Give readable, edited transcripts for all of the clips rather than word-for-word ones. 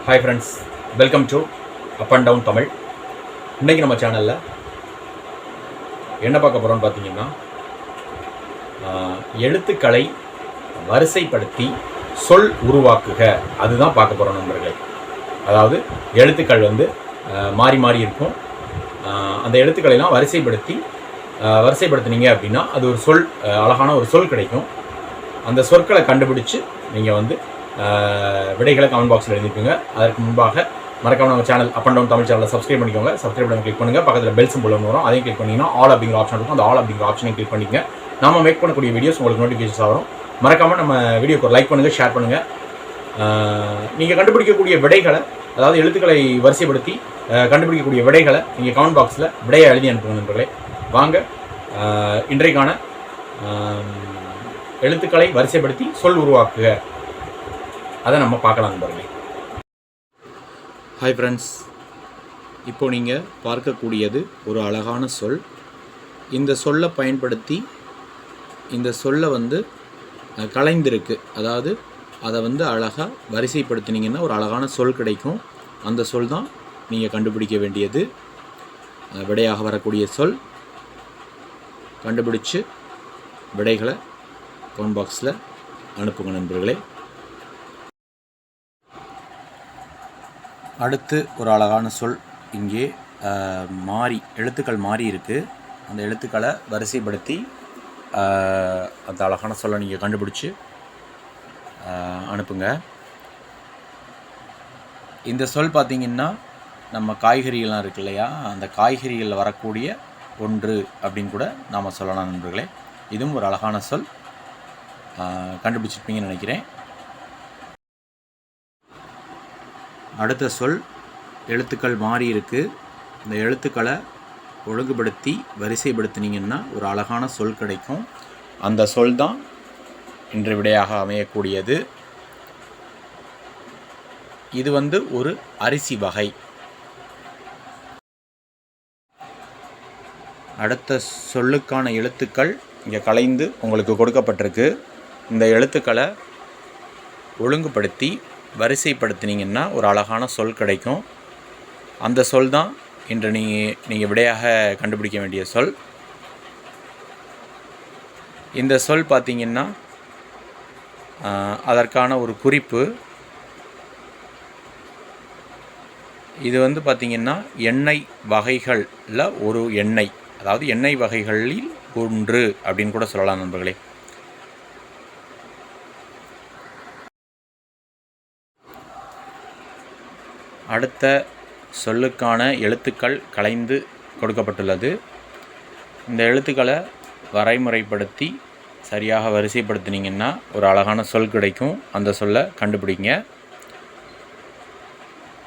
Hi friends, welcome to up and down Tamil. இன்றைக்கி நம்ம சேனலில் என்ன பார்க்க போகிறோம்னு பார்த்தீங்கன்னா, எழுத்துக்களை வரிசைப்படுத்தி சொல் உருவாக்குக, அதுதான் பார்க்க போகிறோம் நண்பர்களே. அதாவது எழுத்துக்கள் மாறி மாறி இருக்கும். அந்த எழுத்துக்களெல்லாம் வரிசைப்படுத்தினீங்க அப்படின்னா அது ஒரு சொல், அழகான ஒரு சொல் கிடைக்கும். அந்த சொற்களை கண்டுபிடிச்சு நீங்கள் விடைகளை கமெண்ட் பாக்ஸில் எழுதிப்பீங்க. அதற்கு முன்பாக மறக்காம நம்ம channel up and down Tamil சேனலை சப்ஸ்கிரைப் பண்ணிக்கோங்க. சப்ஸ்கிரைப் பண்ணி கிளிக் பண்ணுங்கள். பக்கத்தில் பெல் சிம்பிள் வரும், அதையும் கிளிக் பண்ணிங்கன்னா ஆல் அப்படிங்கிற ஆப்ஷன் இருக்கும். அந்த ஆல் அப்படிங்கிற ஆப்ஷனையும் கிளிக் பண்ணிங்க. நம்ம மேக் பண்ணக்கூடிய வீடியோஸ் உங்களுக்கு நோட்டிஃபிகேஷன்ஸ் வரும். மறக்காமல் நம்ம வீடியோக்கு ஒரு லைக் பண்ணுங்கள், ஷேர் பண்ணுங்கள். நீங்கள் கண்டுபிடிக்கக்கூடிய விடைகளை, அதாவது எழுத்துக்களை வரிசைப்படுத்தி கண்டுபிடிக்கக்கூடிய விடைகளை நீங்கள் கமெண்ட் பாக்ஸில் விடையை எழுதி அனுப்புங்க நண்பர்களே. வாங்க இன்றைக்கான எழுத்துக்களை வரிசைப்படுத்தி சொல் உருவாக்குக, அதை நம்ம பார்க்கலாம் நண்பர்களே. ஹாய் ஃப்ரெண்ட்ஸ், இப்போது நீங்கள் பார்க்கக்கூடியது ஒரு அழகான சொல். இந்த சொல்லை பயன்படுத்தி இந்த சொல்லை கலைந்திருக்கு, அதாவது அதை அழகாக வரிசைப்படுத்தினீங்கன்னா ஒரு அழகான சொல் கிடைக்கும். அந்த சொல் தான் நீங்கள் கண்டுபிடிக்க வேண்டியது விடையாக வரக்கூடிய சொல். கண்டுபிடிச்சு விடைகளை கமெண்ட் பாக்ஸில் அனுப்புங்க நண்பர்களே. அடுத்து ஒரு அழகான சொல் இங்கே எழுத்துக்கள் மாறி இருக்குது. அந்த எழுத்துக்களை வரிசைப்படுத்தி அந்த அழகான சொல்லை நீங்கள் கண்டுபிடிச்சி அனுப்புங்க. இந்த சொல் பார்த்திங்கன்னா, நம்ம காய்கறிகள்லாம் இருக்கு இல்லையா, அந்த காய்கறிகளில் வரக்கூடிய ஒன்று அப்படின்னு கூட நாம் சொல்லலாம் நண்பர்களே. இதுவும் ஒரு அழகான சொல், கண்டுபிடிச்சிருப்பீங்கன்னு நினைக்கிறேன். அடுத்த சொல், எழுத்துக்கள் மாறி இருக்குது. இந்த எழுத்துக்களை ஒழுங்குபடுத்தி வரிசைப்படுத்தினீங்கன்னா ஒரு அழகான சொல் கிடைக்கும். அந்த சொல் தான் இன்று விடையாக அமையக்கூடியது. இது ஒரு அரிசி வகை. அடுத்த சொல்லுக்கான எழுத்துக்கள் இங்கே கலைந்து உங்களுக்கு கொடுக்கப்பட்டிருக்கு. இந்த எழுத்துக்களை ஒழுங்குபடுத்தி வரிசைப்படுத்தினீங்கன்னா ஒரு அழகான சொல் கிடைக்கும். அந்த சொல் தான் இன்று நீங்கள் விடையாக கண்டுபிடிக்க வேண்டிய சொல். இந்த சொல் பார்த்திங்கன்னா, அதற்கான ஒரு குறிப்பு, இது பார்த்திங்கன்னா எண்ணெய் வகைகளில் ஒரு எண்ணெய், அதாவது எண்ணெய் வகைகளில் ஒன்று அப்படின்னு கூட சொல்லலாம் நண்பர்களே. அடுத்த சொல்லுக்கான எழுத்துக்கள் கலைந்து கொடுக்கப்பட்டுள்ளது. இந்த எழுத்துக்களை வரைமுறைப்படுத்தி சரியாக வரிசைப்படுத்தினீங்கன்னா ஒரு அழகான சொல் கிடைக்கும். அந்த சொல்லை கண்டுபிடிங்க.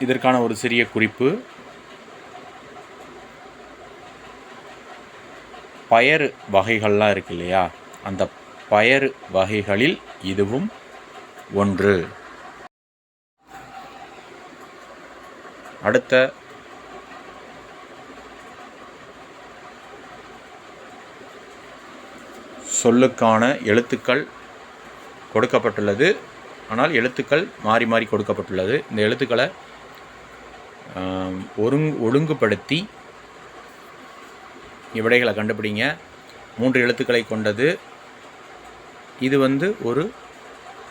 இதற்கான ஒரு சிறிய குறிப்பு, பயறு வகைகள்லாம் இருக்கு இல்லையா, அந்த பயறு வகைகளில் இதுவும் ஒன்று. அடுத்த சொல்லுக்கான எழுத்துக்கள் கொடுக்கப்பட்டுள்ளது. ஆனால் எழுத்துக்கள் மாறி மாறி கொடுக்கப்பட்டுள்ளது. இந்த எழுத்துக்களை ஒழுங்குபடுத்தி விடைகளை கண்டுபிடிங்க. 3 எழுத்துக்களை கொண்டது. இது ஒரு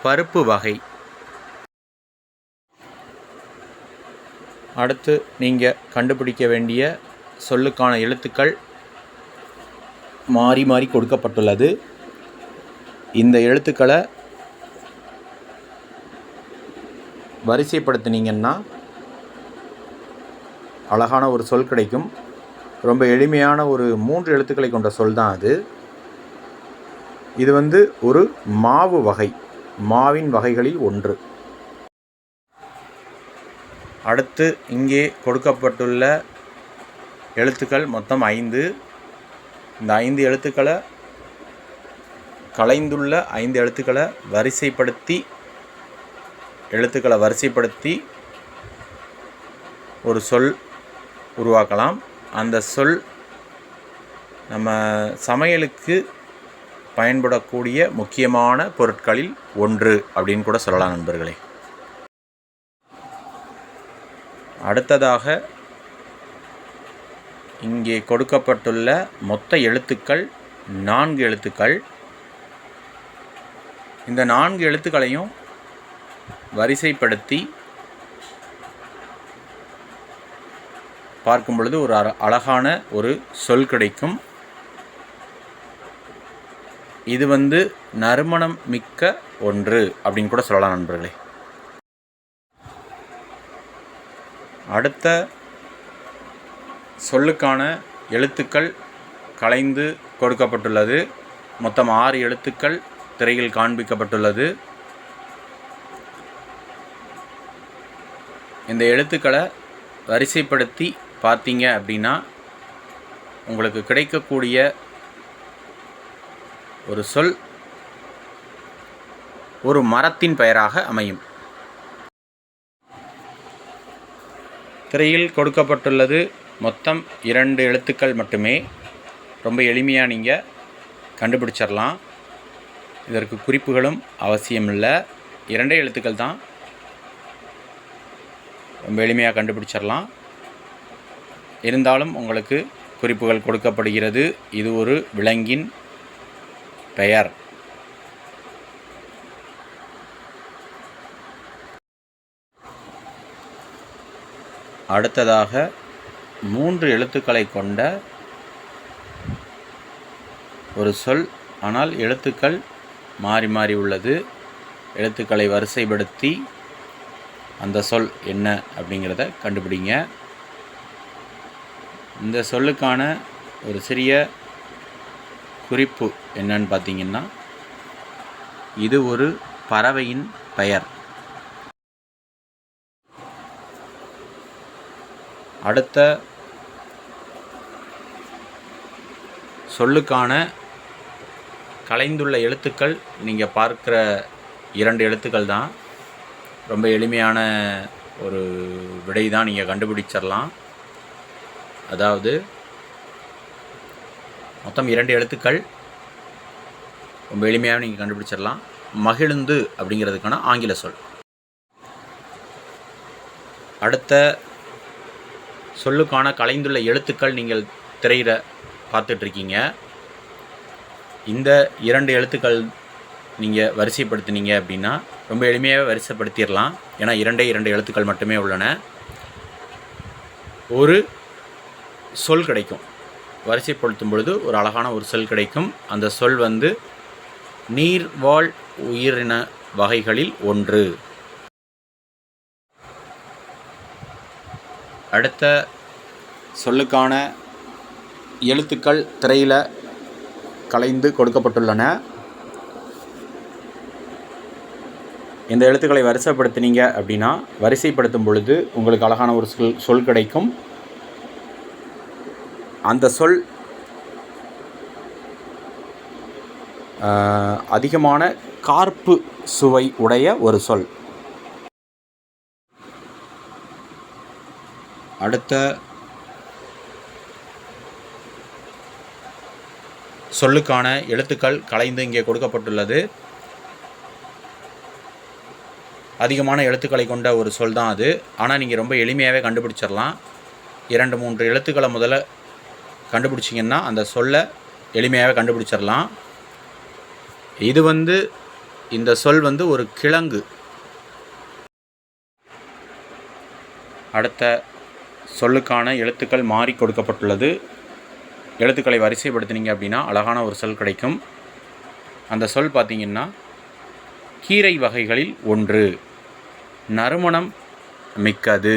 பருப்பு வகை. அடுத்து நீங்கள் கண்டுபிடிக்க வேண்டிய சொல்லுக்கான எழுத்துக்கள் மாறி மாறி கொடுக்கப்பட்டுள்ளது. இந்த எழுத்துக்களை வரிசைப்படுத்தினீங்கன்னா அழகான ஒரு சொல் கிடைக்கும். ரொம்ப எளிமையான ஒரு 3 எழுத்துக்களை கொண்ட சொல் தான் அது. இது ஒரு மாவு வகை, மாவின் வகைகளில் ஒன்று. அடுத்து இங்கே கொடுக்கப்பட்டுள்ள எழுத்துக்கள் மொத்தம் 5. இந்த 5 எழுத்துக்களை கலைந்துள்ள 5 எழுத்துக்களை வரிசைப்படுத்தி ஒரு சொல் உருவாக்கலாம். அந்த சொல் நம்ம சமையலுக்கு பயன்படக்கூடிய முக்கியமான பொருட்களில் ஒன்று அப்படின்னு கூட சொல்லலாம் நண்பர்களே. அடுத்ததாக இங்கே கொடுக்கப்பட்டுள்ள மொத்த எழுத்துக்கள் 4 எழுத்துக்கள். இந்த 4 எழுத்துக்களையும் வரிசைப்படுத்தி பார்க்கும் பொழுது ஒரு அழகான ஒரு சொல் கிடைக்கும். இது நறுமணம் மிக்க ஒன்று அப்படின்னு கூட சொல்லலாம் நண்பர்களே. அடுத்த சொல்லுக்கான எழுத்துக்கள் கலைந்து கொடுக்கப்பட்டுள்ளது. மொத்தம் 6 எழுத்துக்கள் திரையில் காண்பிக்கப்பட்டுள்ளது. இந்த எழுத்துக்களை வரிசைப்படுத்தி பார்த்தீங்க அப்படின்னா உங்களுக்கு கிடைக்கக்கூடிய ஒரு சொல் ஒரு மரத்தின் பெயராக அமையும். திரையில் கொடுக்கப்பட்டுள்ளது மொத்தம் 2 எழுத்துக்கள் மட்டுமே. ரொம்ப எளிமையாக நீங்கள் கண்டுபிடிச்சிடலாம். இதற்கு குறிப்புகளும் அவசியமில்லை. 2 எழுத்துக்கள் தான். ரொம்ப எளிமையாக கண்டுபிடிச்சிடலாம். இருந்தாலும் உங்களுக்கு குறிப்புகள் கொடுக்கப்படுகிறது. இது ஒரு விலங்கின் பெயர். அடுத்ததாக 3 எழுத்துக்களை கொண்ட ஒரு சொல். ஆனால் எழுத்துக்கள் மாறி மாறி உள்ளது. எழுத்துக்களை வரிசைப்படுத்தி அந்த சொல் என்ன அப்படிங்கிறத கண்டுபிடிங்க. இந்த சொல்லுக்கான ஒரு சிறிய குறிப்பு என்னன்னு பார்த்தீங்கன்னா, இது ஒரு பறவையின் பெயர். அடுத்த சொல்லுக்கான கலைந்துள்ள எழுத்துக்கள் நீங்கள் பார்க்குற 2 எழுத்துக்கள் தான். ரொம்ப எளிமையான ஒரு விடை தான், நீங்கள் கண்டுபிடிச்சிடலாம். அதாவது மொத்தம் 2 எழுத்துக்கள். ரொம்ப எளிமையாக நீங்கள் கண்டுபிடிச்சிடலாம். மகிழுந்து அப்படிங்கிறதுக்கான ஆங்கில சொல். அடுத்த சொல்லுக்கான கலைந்துள்ள எழுத்துக்கள் நீங்கள் திரையில் பார்த்துட்ருக்கீங்க. இந்த 2 எழுத்துக்கள் நீங்கள் வரிசைப்படுத்தினீங்க அப்படின்னா ரொம்ப எளிமையாக வரிசைப்படுத்திடலாம். ஏன்னா 2 எழுத்துக்கள் மட்டுமே உள்ளன. ஒரு சொல் கிடைக்கும். வரிசைப்படுத்தும் பொழுது ஒரு அழகான ஒரு சொல் கிடைக்கும். அந்த சொல் நீர்வாழ் உயிரின வகைகளில் ஒன்று. அடுத்த சொல்லுக்கான எழுத்துக்கள் திரையில் கலைந்து கொடுக்கப்பட்டுள்ளன. இந்த எழுத்துக்களை வரிசைப்படுத்தினீங்க அப்படின்னா வரிசைப்படுத்தும் பொழுது உங்களுக்கு அழகான ஒரு சொல் கிடைக்கும். அந்த சொல் அதிகமான கார்ப்பு சுவை உடைய ஒரு சொல். அடுத்த சொல்லுக்கான எழுத்துக்கள் கலைந்து இங்கே கொடுக்கப்பட்டுள்ளது. அதிகமான எழுத்துக்களை கொண்ட ஒரு சொல் தான் அது. ஆனால் நீங்கள் ரொம்ப எளிமையாகவே கண்டுபிடிச்சிடலாம். 2-3 எழுத்துக்களை முதல்ல கண்டுபிடிச்சிங்கன்னா அந்த சொல்லை எளிமையாகவே கண்டுபிடிச்சிடலாம். இது இந்த சொல் ஒரு கிழங்கு. அடுத்த சொல்லுக்கான எழுத்துக்கள் மாறி கொடுக்கப்பட்டுள்ளது. எழுத்துக்களை வரிசைப்படுத்தினீங்க அப்படின்னா அழகான ஒரு சொல் கிடைக்கும். அந்த சொல் பார்த்திங்கன்னா கீரை வகைகளில் ஒன்று. நறுமணம் மிக்கது.